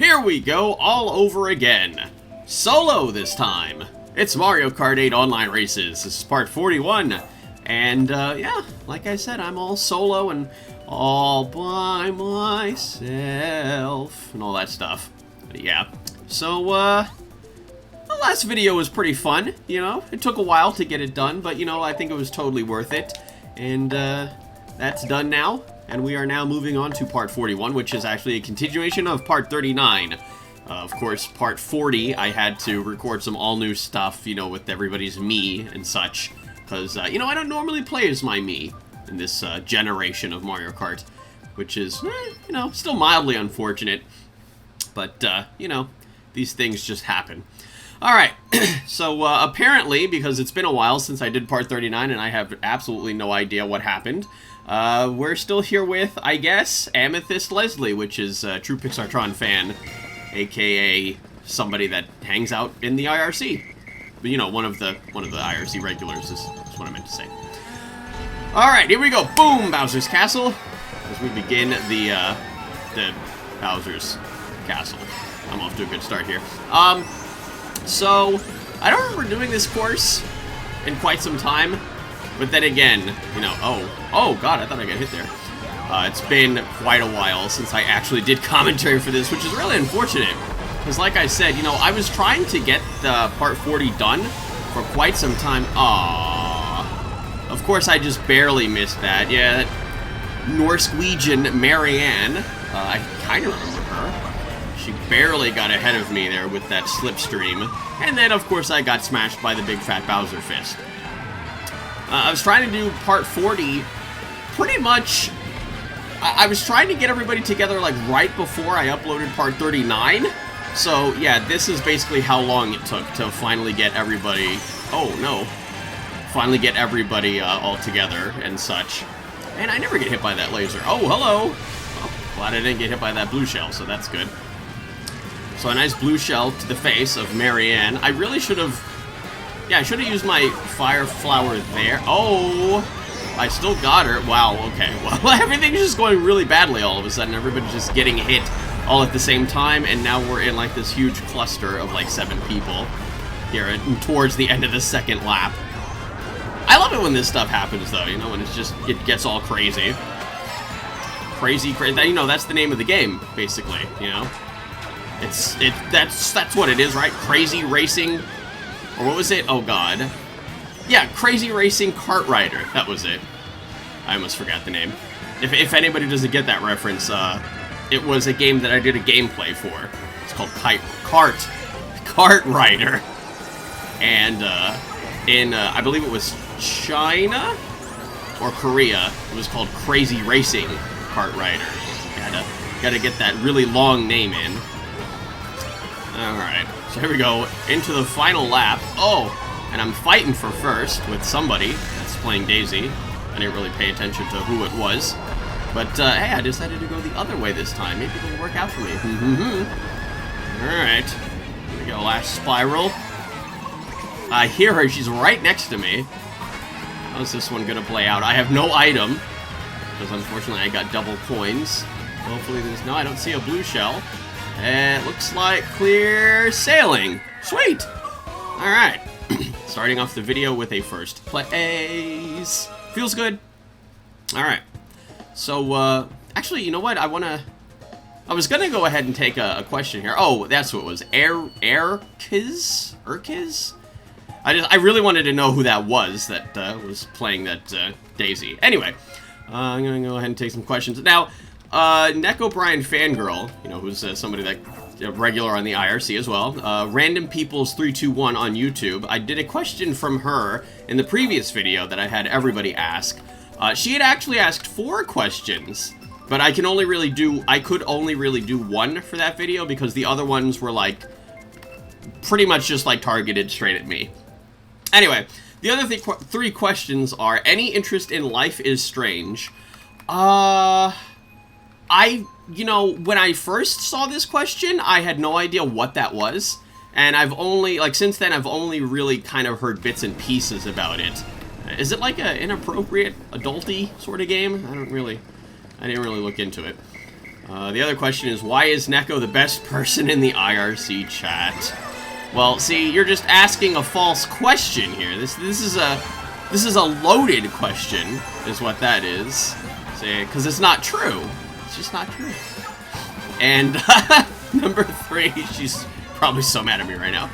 Here we go, all over again. Solo this time. It's Mario Kart 8 Online Races. This is part 41. And, yeah, like I said, I'm all solo and all by myself and all that stuff. But yeah, so, the last video was pretty fun, you know? It took a while to get it done, but, you know, I think it was totally worth it. And, that's done now. And we are now moving on to part 41, which is actually a continuation of part 39. Of course, part 40, I had to record some all-new stuff, you know, with everybody's me and such. Because, you know, I don't normally play as my me in this generation of Mario Kart. Which is, you know, still mildly unfortunate. But, you know, these things just happen. Alright, so apparently, because it's been a while since I did part 39 and I have absolutely no idea what happened, we're still here with, I guess, Amethyst Leslie, which is a true Pixartron fan, aka somebody that hangs out in the IRC. But, you know, one of the IRC regulars is what I meant to say. Alright, here we go. Boom! Bowser's Castle. As we begin the Bowser's Castle. I'm off to a good start here. So, I don't remember doing this course in quite some time, but then again, you know, oh god, I thought I got hit there. It's been quite a while since I actually did commentary for this, which is really unfortunate, because like I said, you know, I was trying to get part 40 done for quite some time. Aww. Of course, I just barely missed that. Yeah, that Norwegian Marianne, I kind of remember her. She barely got ahead of me there with that slipstream. And then, of course, I got smashed by the big fat Bowser fist. I was trying to do part 40 pretty much... I was trying to get everybody together, like, right before I uploaded part 39. So, yeah, this is basically how long it took to finally get everybody... Oh, no. Finally get everybody all together and such. And I never get hit by that laser. Oh, hello! Well, glad I didn't get hit by that blue shell, so that's good. So a nice blue shell to the face of Marianne. I really should have... Yeah, I should have used my fire flower there. Oh! I still got her. Wow, okay. Well, everything's just going really badly all of a sudden. Everybody's just getting hit all at the same time, and now we're in, like, this huge cluster of, like, 7 people here towards the end of the second lap. I love it when this stuff happens, though, you know, when it's just... It gets all crazy. Crazy. You know, that's the name of the game, basically, you know? That's what it is, right? Crazy Racing, or what was it? Oh god. Yeah, Crazy Racing Kart Rider. That was it. I almost forgot the name. If anybody doesn't get that reference, it was a game that I did a gameplay for. It's called Kart Rider. And I believe it was China or Korea, it was called Crazy Racing Kart Rider. Gotta get that really long name in. Alright, so here we go, into the final lap. Oh, and I'm fighting for first with somebody that's playing Daisy. I didn't really pay attention to who it was. But, hey, I decided to go the other way this time. Maybe it'll work out for me. Alright, here we go, last spiral. I hear her, she's right next to me. How's this one gonna play out? I have no item, because unfortunately I got double coins. Hopefully there's... No, I don't see a blue shell. And it looks like clear sailing. Sweet! Alright. Starting off the video with a first place. Feels good. Alright. So, actually, you know what? I was gonna go ahead and take a question here. Oh, that's what it was. Erkiz? I really wanted to know who that was playing that Daisy. Anyway, I'm gonna go ahead and take some questions. Now, Neck O'Brien Fangirl, you know, who's somebody that regular on the IRC as well, Random Peoples 321 on YouTube. I did a question from her in the previous video that I had everybody ask. She had actually asked 4 questions, but I could only really do one for that video because the other ones were like pretty much just like targeted straight at me. Anyway, the other 3 questions are: any interest in Life is Strange? You know, when I first saw this question, I had no idea what that was. And I've only, like, since then, I've only really kind of heard bits and pieces about it. Is it like an inappropriate, adulty sort of game? I didn't really look into it. The other question is, why is Neko the best person in the IRC chat? Well, see, you're just asking a false question here. This is a loaded question, is what that is. See, because it's not true. It's just not true. And number 3, she's probably so mad at me right now.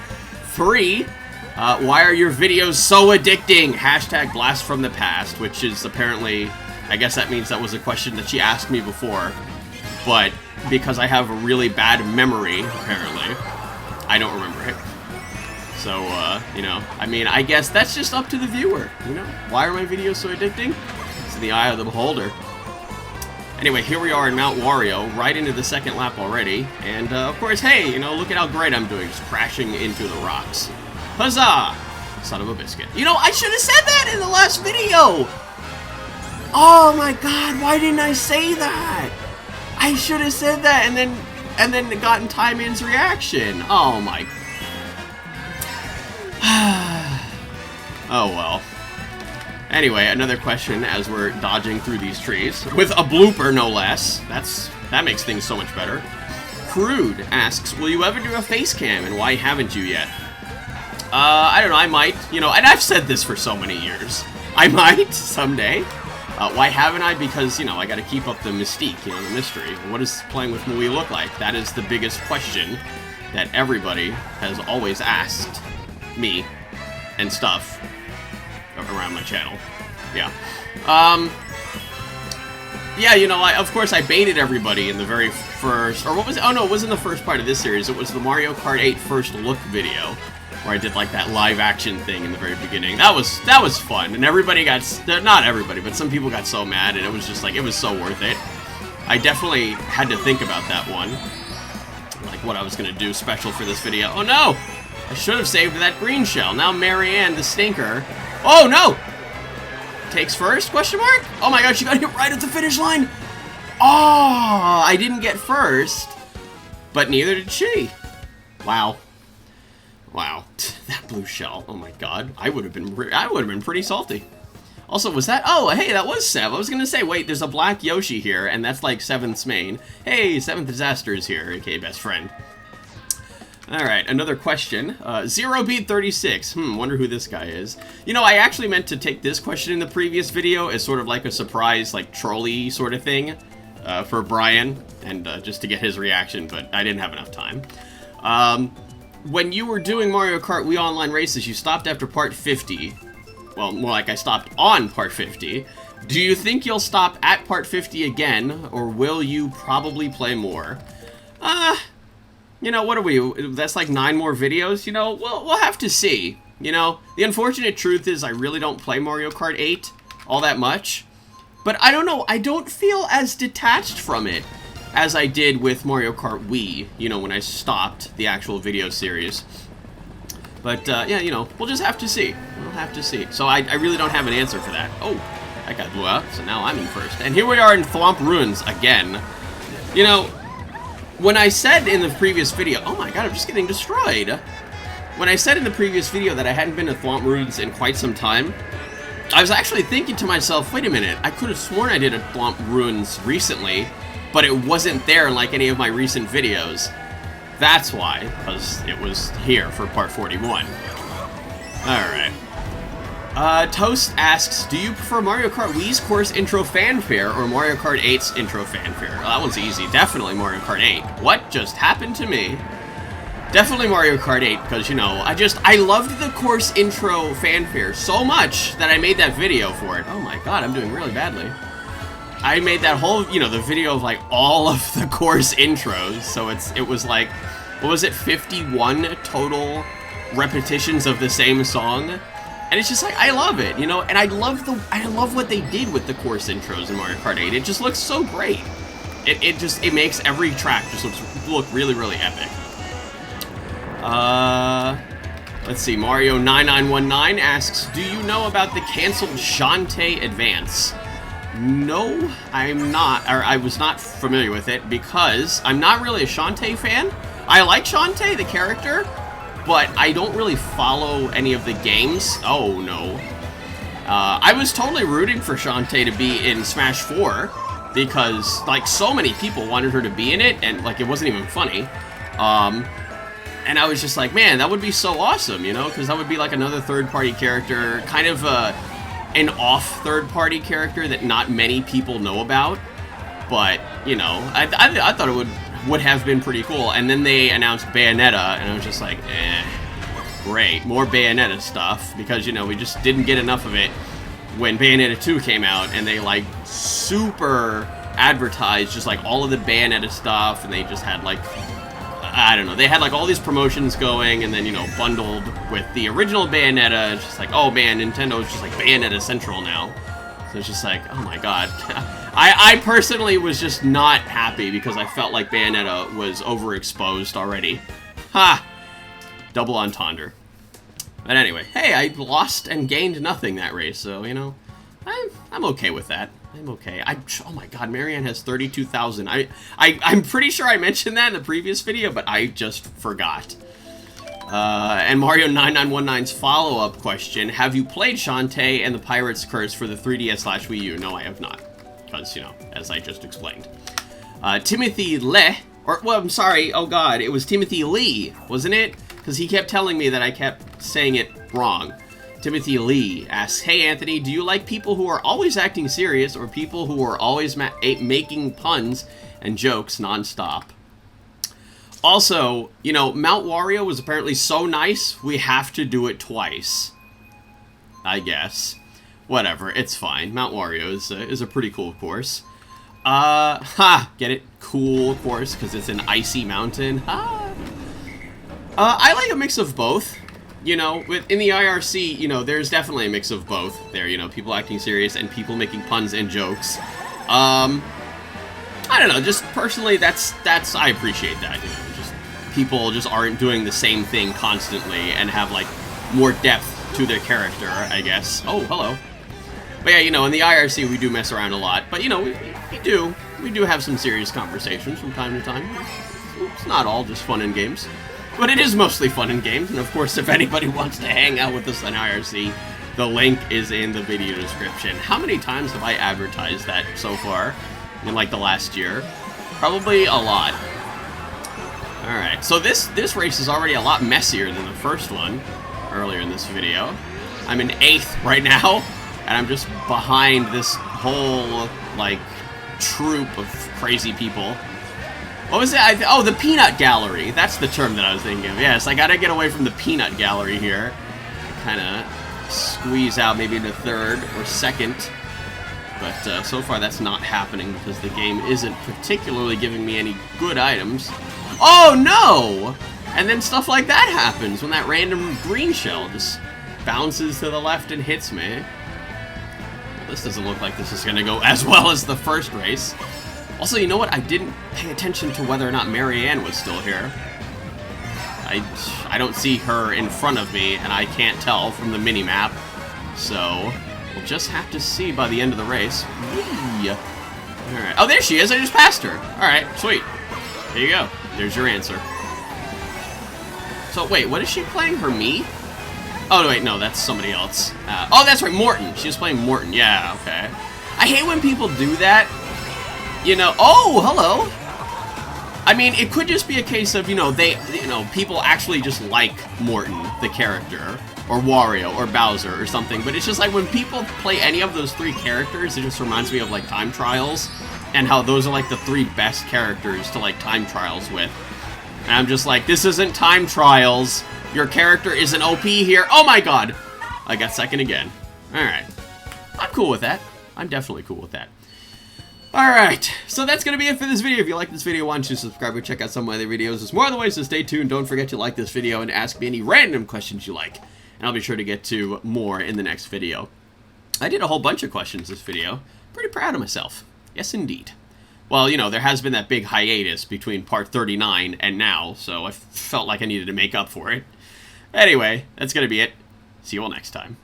3, why are your videos so addicting? Hashtag blast from the past, which is apparently, I guess that means that was a question that she asked me before. But because I have a really bad memory, apparently, I don't remember it. So, you know, I mean, I guess that's just up to the viewer, you know? Why are my videos so addicting? It's in the eye of the beholder. Anyway, here we are in Mount Wario, right into the second lap already. And, of course, hey, you know, look at how great I'm doing, just crashing into the rocks. Huzzah! Son of a biscuit. You know, I should have said that in the last video! Oh my god, why didn't I say that? I should have said that and then gotten Tyman's reaction. Oh my. Oh well. Anyway, another question as we're dodging through these trees with a blooper, no less. That makes things so much better. Crude asks, "Will you ever do a face cam, and why haven't you yet?" I don't know. I might. You know, and I've said this for so many years. I might someday. Why haven't I? Because, you know, I gotta keep up the mystique, you know, the mystery. What does playing with Mui look like? That is the biggest question that everybody has always asked me and stuff around my channel. Yeah. Yeah, you know, of course I baited everybody in the very first, or what was it? Oh no, it wasn't the first part of this series. It was the Mario Kart 8 first look video, where I did like that live action thing in the very beginning. That was fun, and everybody got, not everybody, but some people got so mad, and it was just like, it was so worth it. I definitely had to think about that one, like what I was gonna do special for this video. Oh no! I should have saved that green shell. Now Marianne, the stinker. Oh no! Takes first? Question mark? Oh my god, she got hit right at the finish line! Oh, I didn't get first, but neither did she. Wow. Wow, that blue shell. Oh my god, I would have been pretty salty. Also, was that? Oh, hey, that was Sev. I was gonna say, wait, there's a black Yoshi here, and that's like 7th's main. Hey, 7th Disaster is here, aka best friend. All right, another question. ZeroBeat36. Wonder who this guy is. You know, I actually meant to take this question in the previous video as sort of like a surprise, like trolley sort of thing for Brian, and just to get his reaction, but I didn't have enough time. When you were doing Mario Kart Wii Online Races, you stopped after part 50. Well, more like I stopped on part 50. Do you think you'll stop at part 50 again, or will you probably play more? You know, what are we? That's like 9 more videos? You know, we'll have to see. You know, the unfortunate truth is I really don't play Mario Kart 8 all that much. But I don't know, I don't feel as detached from it as I did with Mario Kart Wii, you know, when I stopped the actual video series. But, yeah, you know, we'll just have to see. We'll have to see. So I really don't have an answer for that. Oh, that guy blew up, so now I'm in first. And here we are in Thwomp Ruins again. You know, when I said in the previous video, oh my god, I'm just getting destroyed. When I said in the previous video that I hadn't been to Thwomp Ruins in quite some time, I was actually thinking to myself, wait a minute, I could have sworn I did a Thwomp Ruins recently, but it wasn't there in like any of my recent videos. That's why, because it was here for part 41. Alright. Toast asks, do you prefer Mario Kart Wii's course intro fanfare or Mario Kart 8's intro fanfare? Well, that one's easy. Definitely Mario Kart 8. What just happened to me? Definitely Mario Kart 8, because, you know, I loved the course intro fanfare so much that I made that video for it. Oh my god, I'm doing really badly. I made that whole, you know, the video of, like, all of the course intros, so it was like, what was it, 51 total repetitions of the same song? And it's just like, I love it, you know, and I love what they did with the course intros in Mario Kart 8. It just looks so great. It makes every track just look really, really epic. Let's see, Mario9919 asks, do you know about the canceled Shantae Advance? No, I'm not, or I was not familiar with it because I'm not really a Shantae fan. I like Shantae, the character, but I don't really follow any of the games. Oh, no. I was totally rooting for Shantae to be in Smash 4, because, like, so many people wanted her to be in it, and, like, it wasn't even funny. And I was just like, man, that would be so awesome, you know, because that would be, like, another third-party character, kind of an off third-party character that not many people know about. But, you know, I thought it would have been pretty cool. And then they announced Bayonetta, and I was just like, great, more Bayonetta stuff, because, you know, we just didn't get enough of it when Bayonetta 2 came out, and they, like, super advertised just, like, all of the Bayonetta stuff, and they just had, like, I don't know, they had, like, all these promotions going, and then, you know, bundled with the original Bayonetta. It's just like, oh, man, Nintendo is just, like, Bayonetta Central now. So it's just like, oh my god. I personally was just not happy because I felt like Bayonetta was overexposed already. Ha! Double entendre. But anyway, hey, I lost and gained nothing that race, so, you know, I'm okay with that. I'm okay. Oh my god, Marianne has 32,000. I'm pretty sure I mentioned that in the previous video, but I just forgot. And Mario 9919's follow-up question, have you played Shantae and the Pirate's Curse for the 3DS/Wii U? No, I have not. Because, you know, as I just explained. Timothy well, I'm sorry, oh god, it was Timothy Lee, wasn't it? Because he kept telling me that I kept saying it wrong. Timothy Lee asks, hey Anthony, do you like people who are always acting serious or people who are always making puns and jokes non-stop? Also, you know, Mount Wario was apparently so nice, we have to do it twice. I guess. Whatever, it's fine. Mount Wario is a pretty cool course. Get it? Cool course, because it's an icy mountain. I like a mix of both. You know, in the IRC, you know, there's definitely a mix of both there, you know, people acting serious and people making puns and jokes. I don't know, just personally, that's I appreciate that, you know, just people just aren't doing the same thing constantly and have, like, more depth to their character, I guess. Oh, hello. But yeah, you know, in the IRC, we do mess around a lot, but, you know, we do have some serious conversations from time to time. It's not all just fun and games. But it is mostly fun and games, and of course, if anybody wants to hang out with us on IRC, the link is in the video description. How many times have I advertised that so far in, like, the last year? Probably a lot. Alright, so this race is already a lot messier than the first one earlier in this video. I'm in 8th right now, and I'm just behind this whole, like, troop of crazy people. What was it? Oh, the peanut gallery. That's the term that I was thinking of. Yes, I gotta get away from the peanut gallery here. Kind of squeeze out maybe into 3rd or 2nd. But so far that's not happening because the game isn't particularly giving me any good items. Oh, no! And then stuff like that happens when that random green shell just bounces to the left and hits me. Well, this doesn't look like this is gonna go as well as the first race. Also, you know what? I didn't pay attention to whether or not Marianne was still here. I don't see her in front of me, and I can't tell from the mini-map. So, we'll just have to see by the end of the race. Whee! Alright. Oh, there she is! I just passed her! Alright, sweet. There you go. There's your answer. So, wait, what is she playing? Her me? Oh, wait, no, that's somebody else. Oh, that's right, Morton. She was playing Morton. Yeah, okay. I hate when people do that. You know, oh, hello. I mean, it could just be a case of, you know, people actually just like Morton, the character, or Wario, or Bowser, or something, but it's just like when people play any of those 3 characters, it just reminds me of, like, Time Trials, and how those are, like, the 3 best characters to, like, Time Trials with. And I'm just like, this isn't Time Trials, your character isn't OP here. Oh my god! I got 2nd again. Alright. I'm cool with that. I'm definitely cool with that. Alright, so that's going to be it for this video. If you like this video, why don't you subscribe or check out some of my other videos. There's more other ways, so stay tuned. Don't forget to like this video and ask me any random questions you like. And I'll be sure to get to more in the next video. I did a whole bunch of questions this video. Pretty proud of myself. Yes, indeed. Well, you know, there has been that big hiatus between part 39 and now, so I felt like I needed to make up for it. Anyway, that's going to be it. See you all next time.